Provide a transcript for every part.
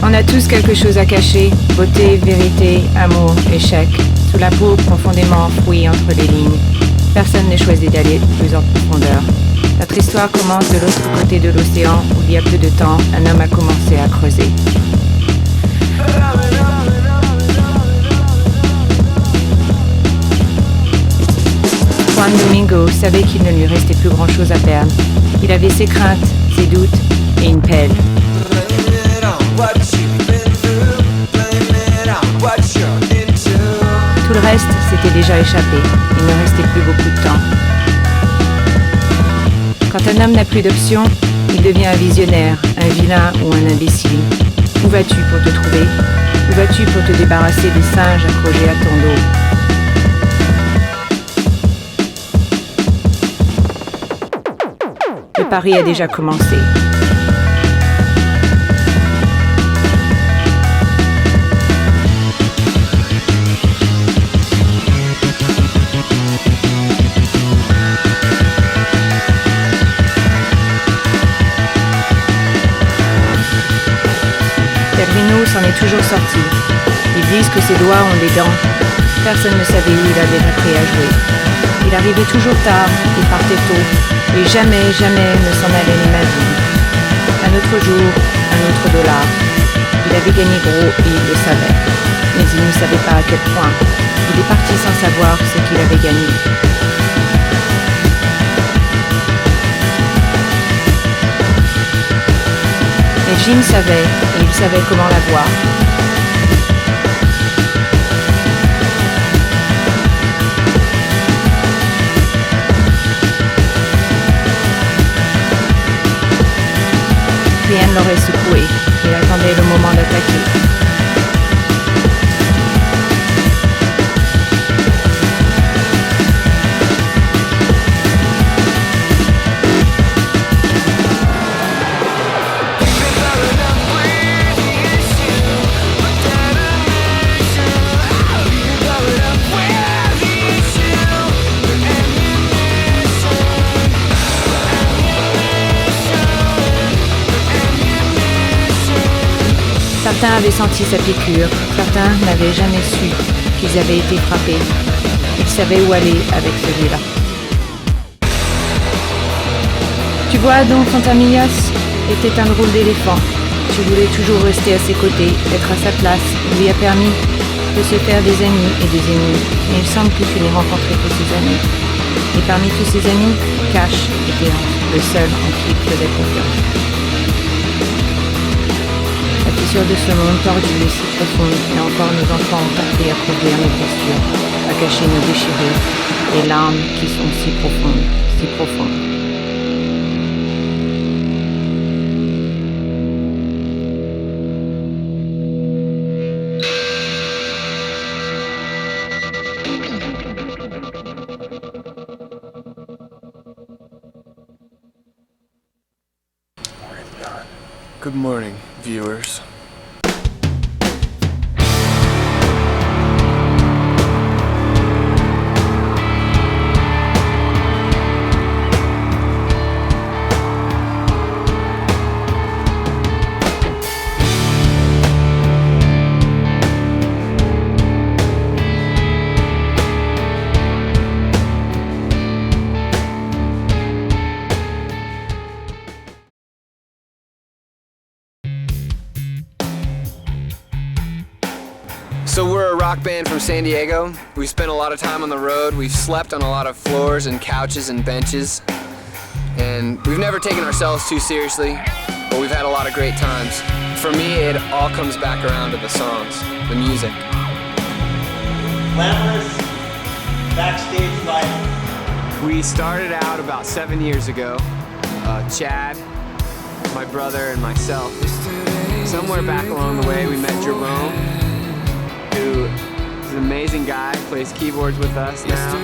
On a tous quelque chose à cacher, beauté, vérité, amour, échec, sous la peau profondément enfouie entre les lignes. Personne n'est choisi d'aller plus en profondeur. Notre histoire commence de l'autre côté de l'océan où il y a peu de temps, un homme a commencé à creuser. Juan Domingo savait qu'il ne lui restait plus grand-chose à perdre. Il avait ses craintes, ses doutes et une pelle. Tout le reste s'était déjà échappé. Il ne restait plus beaucoup de temps. Quand un homme n'a plus d'options, il devient un visionnaire, un vilain ou un imbécile. Où vas-tu pour te trouver? Où vas-tu pour te débarrasser des singes accrochés à ton dos? Le pari a déjà commencé. S'en est toujours sorti. Ils disent que ses doigts ont des dents. Personne ne savait où il avait appris à jouer. Il arrivait toujours tard, il partait tôt, et jamais ne s'en allait les mains vides. Un autre jour, un autre dollar. Il avait gagné gros et il le savait. Mais il ne savait pas à quel point. Il est parti sans savoir ce qu'il avait gagné. Et Jim savait, et il savait comment l'avoir. Rien ne l'aurait secoué. Il attendait le moment d'attaquer. Certains avaient senti sa piqûre, certains n'avaient jamais su qu'ils avaient été frappés. Ils savaient où aller avec celui-là. Tu vois donc, Fantamillas était un drôle d'éléphant. Tu voulais toujours rester à ses côtés, être à sa place. Il lui a permis de se faire des amis et des ennemis. Mais il semble que tu n'aies rencontré que ses amis. Et parmi tous ses amis, Cash était le seul en qui il faisait confiance. La fissure de ce monde tordu est si profonde, et encore nos enfants ont appris à couvrir nos postures, à cacher nos déchirures, et larmes qui sont si profondes, si profondes. Good morning, viewers. So we're a rock band from San Diego. We've spent a lot of time on the road. We've slept on a lot of floors and couches and benches. And we've never taken ourselves too seriously, but we've had a lot of great times. For me, it all comes back around to the songs, the music. Glamorous backstage life. We started out about 7 years ago. Chad, my brother, and myself. Somewhere back along the way, we met Jerome, who is an amazing guy, plays keyboards with us now.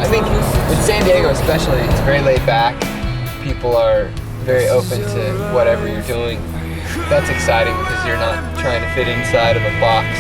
I think in San Diego especially, it's very laid back. People are very open to whatever you're doing. That's exciting because you're not trying to fit inside of a box.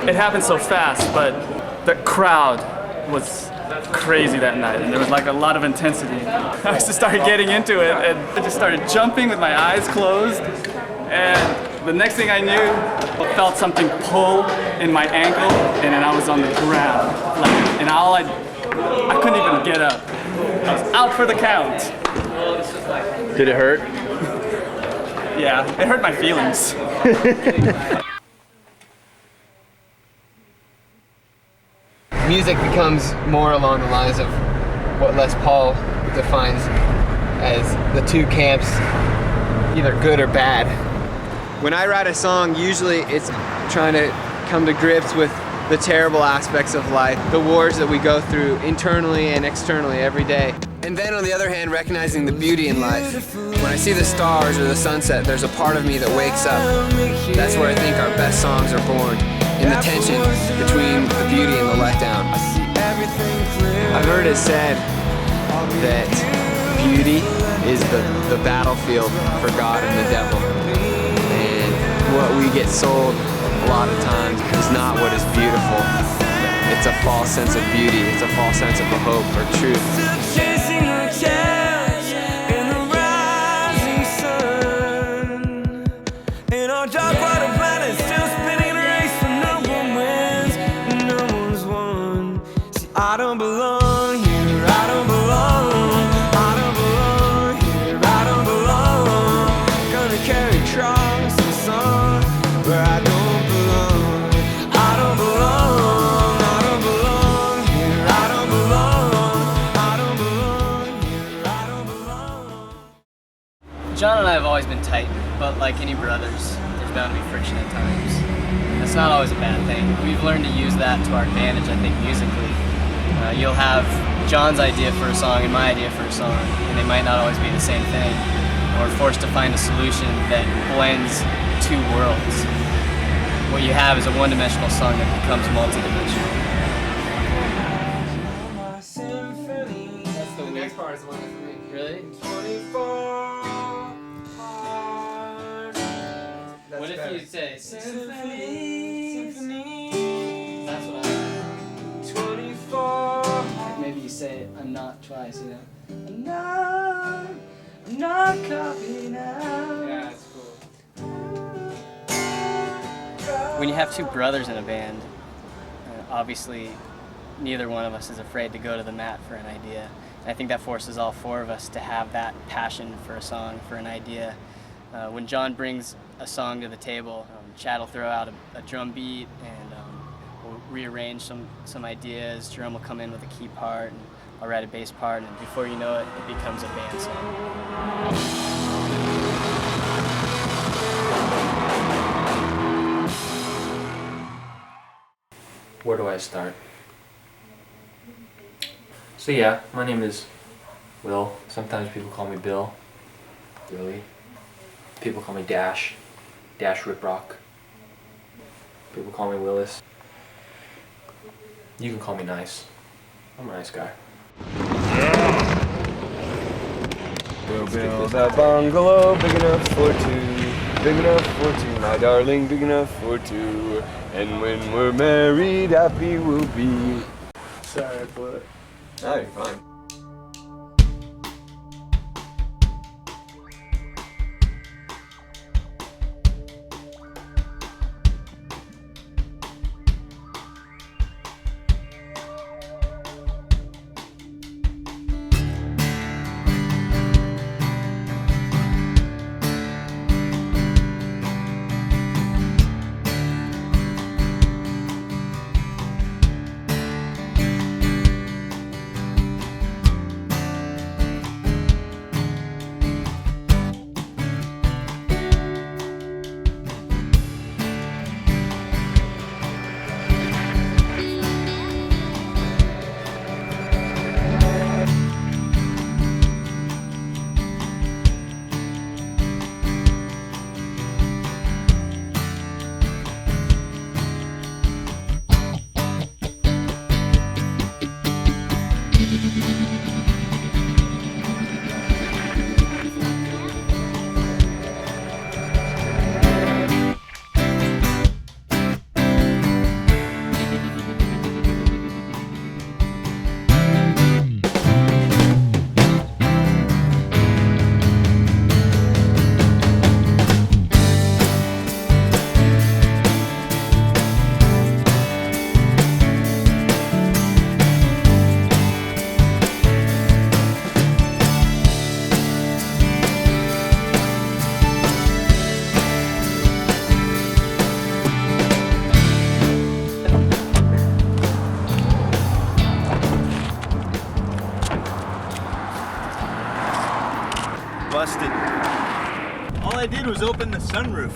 It happened so fast, but the crowd was crazy that night, and there was like a lot of intensity. I just started getting into it, and I just started jumping with my eyes closed, and the next thing I knew, I felt something pull in my ankle, and then I was on the ground, and I couldn't even get up. I was out for the count. Did it hurt? Yeah, it hurt my feelings. Music becomes more along the lines of what Les Paul defines as the two camps, either good or bad. When I write a song, usually it's trying to come to grips with the terrible aspects of life, the wars that we go through internally and externally every day. And then on the other hand, recognizing the beauty in life. When I see the stars or the sunset, there's a part of me that wakes up. That's where I think our best songs are born, in the tension between the beauty and the letdown. I've heard it said that beauty is the battlefield for God and the devil. And what we get sold a lot of times is not what is beautiful. It's a false sense of beauty. It's a false sense of a hope or truth. I don't belong here, I don't belong, I don't belong here, I don't belong. Gonna carry across the sun where I don't belong. I don't belong, I don't belong here, I don't belong, I don't belong here, I don't belong. John and I have always been tight, but like any brothers, there's bound to be friction at times. That's not always a bad thing. We've learned to use that to our advantage, I think, musically. You'll have John's idea for a song and my idea for a song, and they might not always be the same thing. We're forced to find a solution that blends two worlds. What you have is a one-dimensional song that becomes multi-dimensional. That's the next part is the one for me. Really? What if you say symphony? That's what I like. 24. Maybe you say I'm not twice, you know? I'm not copy now. Yeah, that's cool. When you have two brothers in a band, obviously neither one of us is afraid to go to the mat for an idea. And I think that forces all four of us to have that passion for a song, for an idea. When John brings a song to the table, Chad will throw out a drum beat and we'll rearrange some ideas. Jerome will come in with a key part and I'll write a bass part, and before you know it, it becomes a band song. Where do I start? So yeah, my name is Will. Sometimes people call me Bill. Billy. People call me Dash. Dash Riprock. People call me Willis. You can call me Nice. I'm a nice guy. We'll build a bungalow big enough for two, big enough for two, my darling, big enough for two. And when we're married, happy we'll be. Sorry, but Oh, you're fine. Busted. All I did was open the sunroof.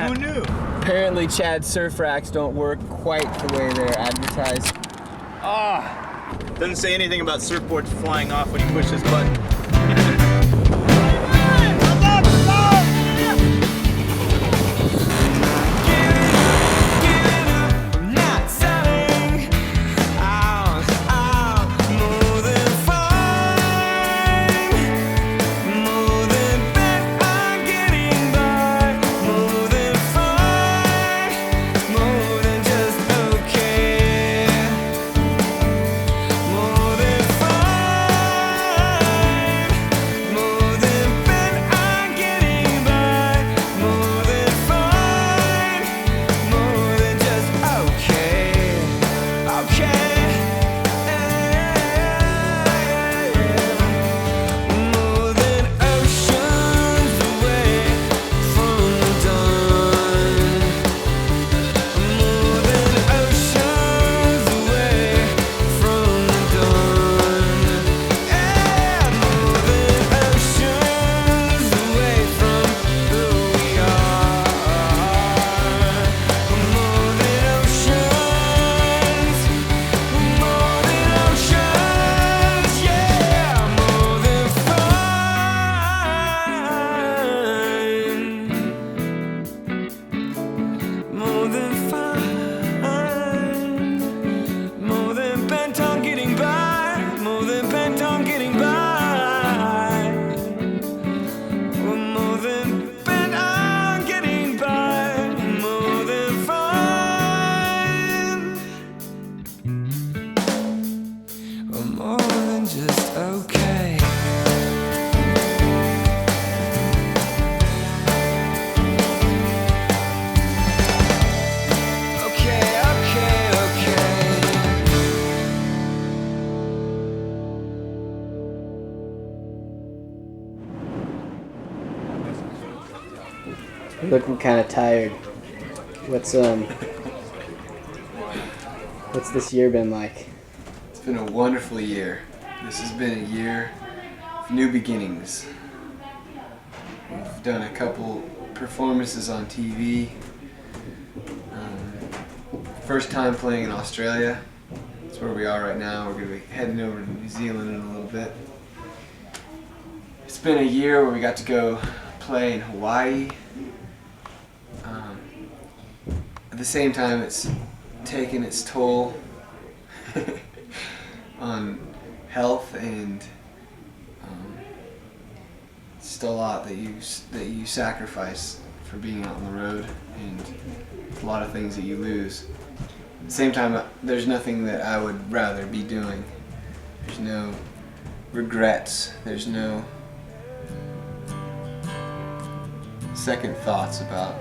Who knew? Apparently Chad's surf racks don't work quite the way they're advertised. Doesn't say anything about surfboards flying off when you push this button. Looking kind of tired. What's this year been like? It's been a wonderful year. This has been a year of new beginnings. We've done a couple performances on TV. First time playing in Australia. That's where we are right now. We're going to be heading over to New Zealand in a little bit. It's been a year where we got to go play in Hawaii. At the same time, it's taken its toll on health, and it's still a lot that you sacrifice for being out on the road, and a lot of things that you lose. At the same time, there's nothing that I would rather be doing. There's no regrets. There's no second thoughts about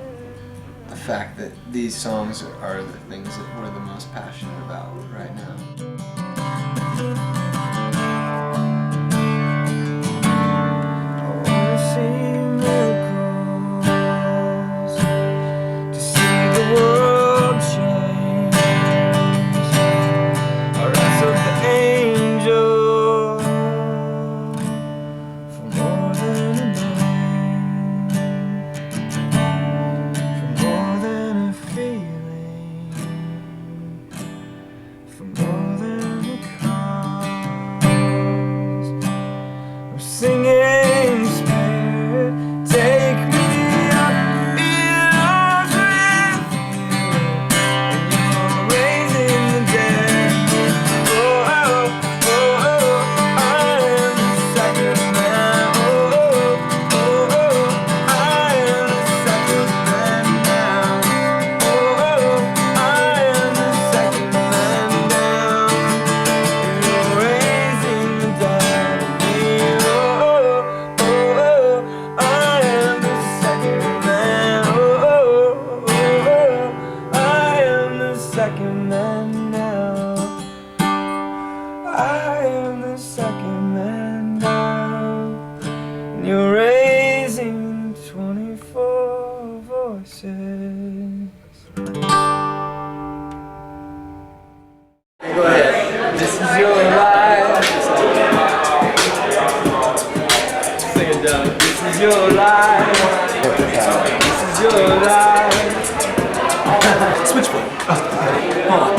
the fact that these songs are the things that we're the most passionate about right now. You're raising 24 voices. Go ahead. This is your life. Sing it down. This is your life. This is your life. Switchfoot. Hold on.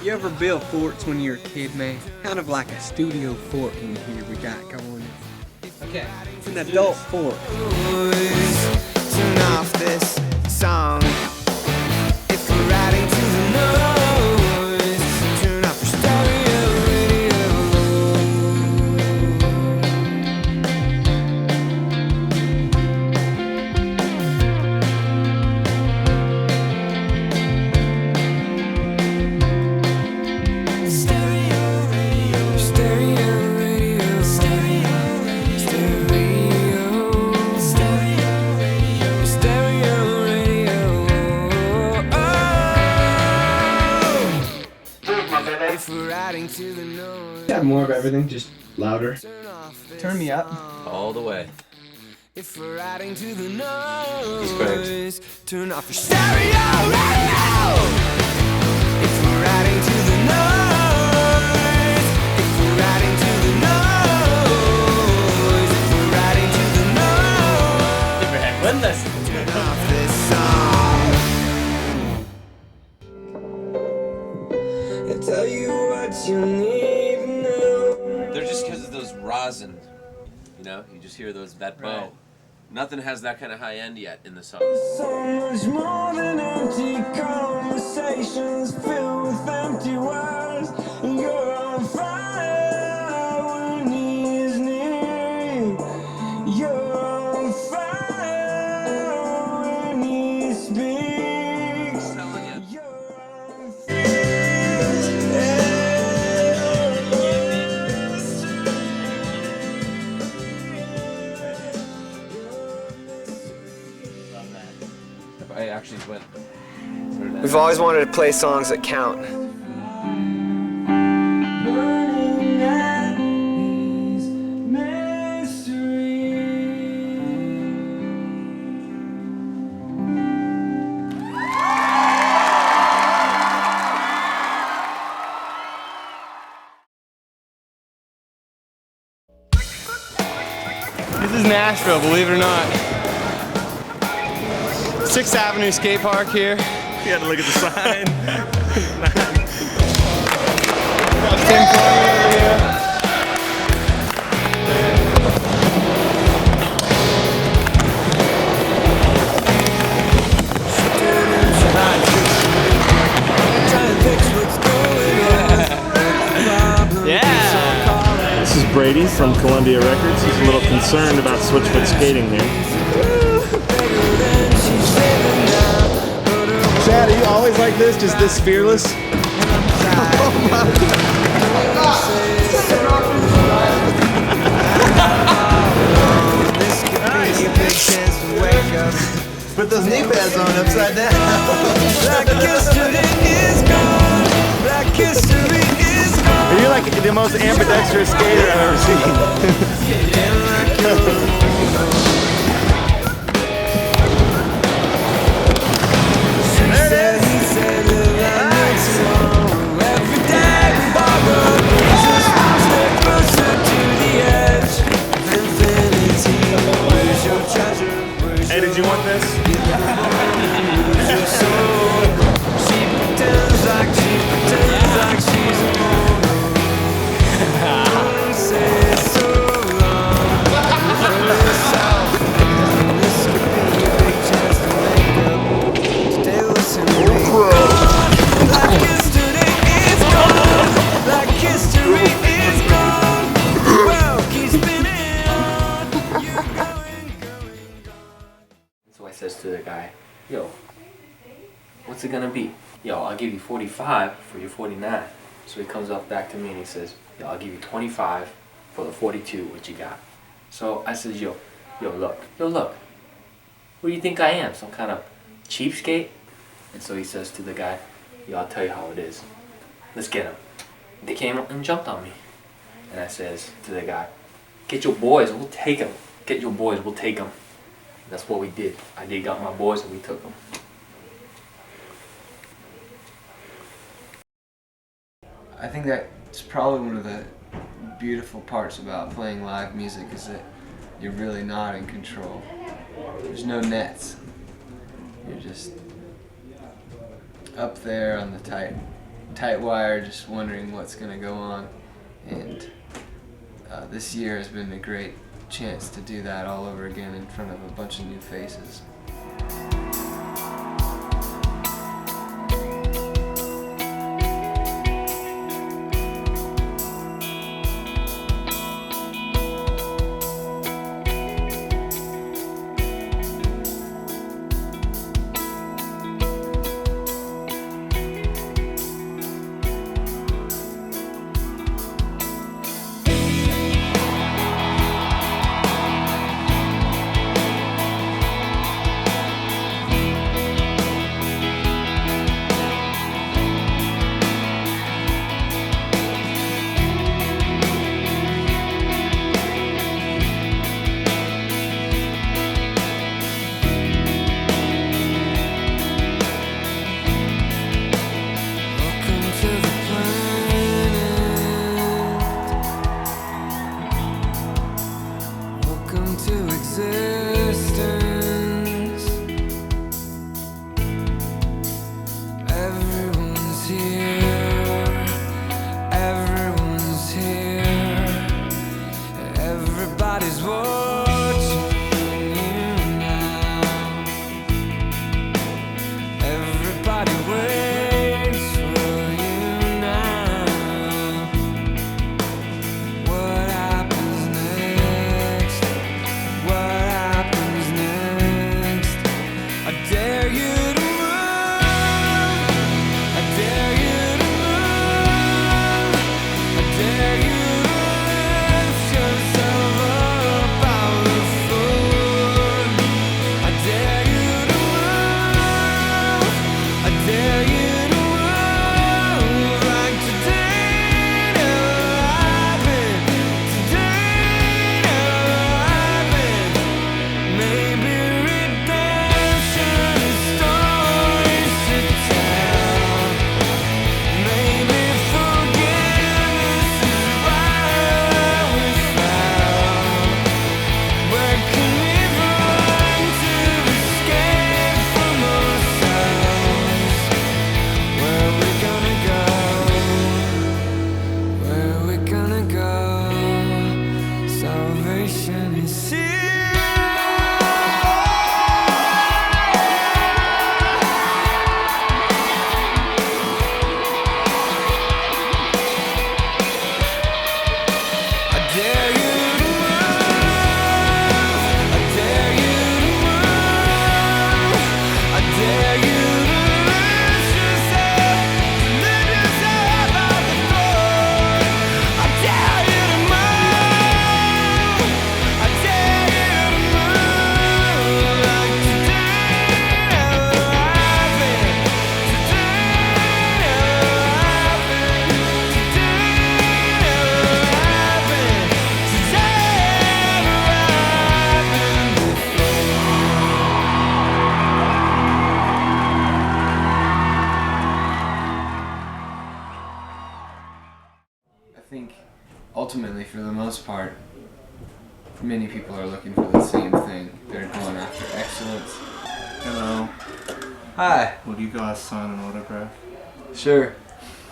You ever build forts when you were a kid, man? Kind of like a studio fort in here we got going. Okay, it's an adult fort. Turn off this song. If we're riding to the noise, turn off your stereo radio. Stereo radio, stereo radio, stereo radio, stereo radio. If we're riding to the noise, Have more of everything, just louder. Turn me up. All the way. if we're riding to the noise, turn off your stereo radio. If we're riding to the noise, if we're riding to the noise, if we're riding to the noise, turn off this song. I'll tell you what you need to know. They're just because of those rosin, you know. You just hear that bow. Nothing has that kind of high end yet in the song. So much more than empty conversations filled with empty words. You're on fire when he is near you. You're on fire when he speaks. You're on I actually went. We've always wanted to play songs that count. burning at these mysteries. Nashville, believe it or not. 6th Avenue skate park here. You had to look at the sign. This is Brady from Columbia Records. He's a little concerned about Switchfoot skating here. Chad, are you always like this? Just this fearless? Put those knee pads on upside down. Black history is gone. Black history is gone. You're like the most ambidextrous skater I've ever seen. Hey, did you want this? So I says to the guy, yo, what's it gonna be? Yo, I'll give you 45 for your 49. So he comes up back to me and he says, yo, I'll give you 25 for the 42, what you got? So I says, yo, look. Who do you think I am? Some kind of cheapskate? And so he says to the guy, yo, I'll tell you how it is. Let's get him. They came up and jumped on me. And I says to the guy, get your boys, we'll take him. Get your boys, we'll take him. That's what we did. I did got my boys and we took them. I think that's probably one of the beautiful parts about playing live music is that you're really not in control. There's no nets. You're just up there on the tight wire, just wondering what's going to go on. And this year has been a great chance to do that all over again in front of a bunch of new faces. many people are looking for the same thing. They're going after excellence. Hello. Hi. Would you guys sign an autograph? Sure.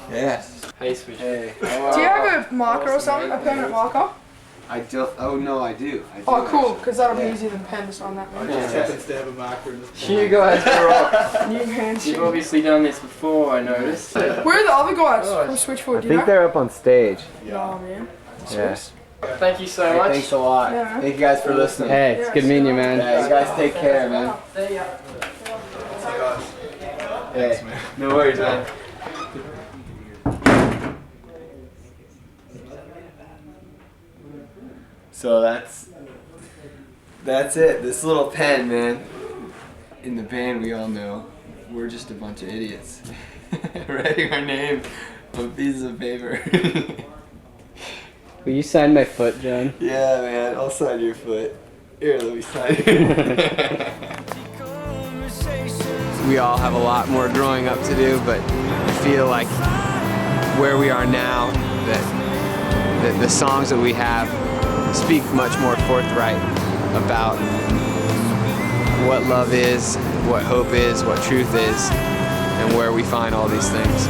Yes. Hey, Switch. Hey. Do you have a marker or something? A permanent marker? I don't. Oh no, I do. Oh, cool. Because that'll be easier than pen to sign that. I just happens to have a marker in this. You guys are off. New handshake. You've obviously done this before, I noticed. Where are the other guys from Switchfoot? Do you know? they're up on stage. Oh man. Yes. Thank you so much. Thanks a lot. Yeah. Thank you guys for listening. Hey, it's good meeting you, man. Yeah, you guys take care, man. See ya. Hey, no worries, man. So that's it. This little pen, man. In the band, we all know we're just a bunch of idiots writing our name on pieces of paper. Will you sign my foot, John? Yeah, man. I'll sign your foot. Here, let me sign. We all have a lot more growing up to do, but I feel like where we are now, that the songs that we have speak much more forthright about what love is, what hope is, what truth is, and where we find all these things.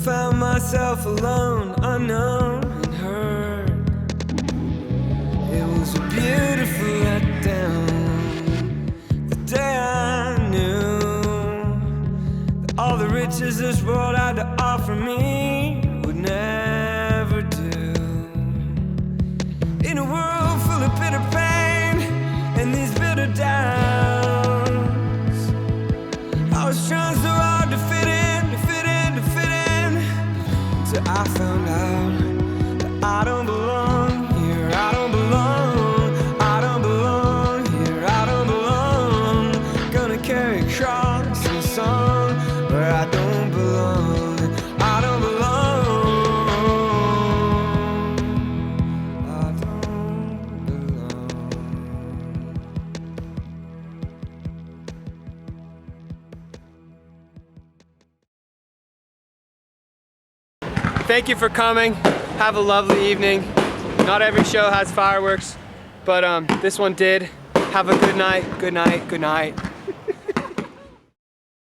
Found myself alone, unknown and hurt. It was a beautiful letdown. The day I knew that all the riches this world had to offer me would never do. In a world full of bitter pain and these bitter downs, I was trying so hard to fit in. I found out that I don't belong here, I don't belong, I don't belong here, I don't belong. Gonna carry a cross and a song where I don't belong, I don't belong, I don't belong. Thank you for coming. Have a lovely evening. Not every show has fireworks, but this one did. Have a good night, good night, good night.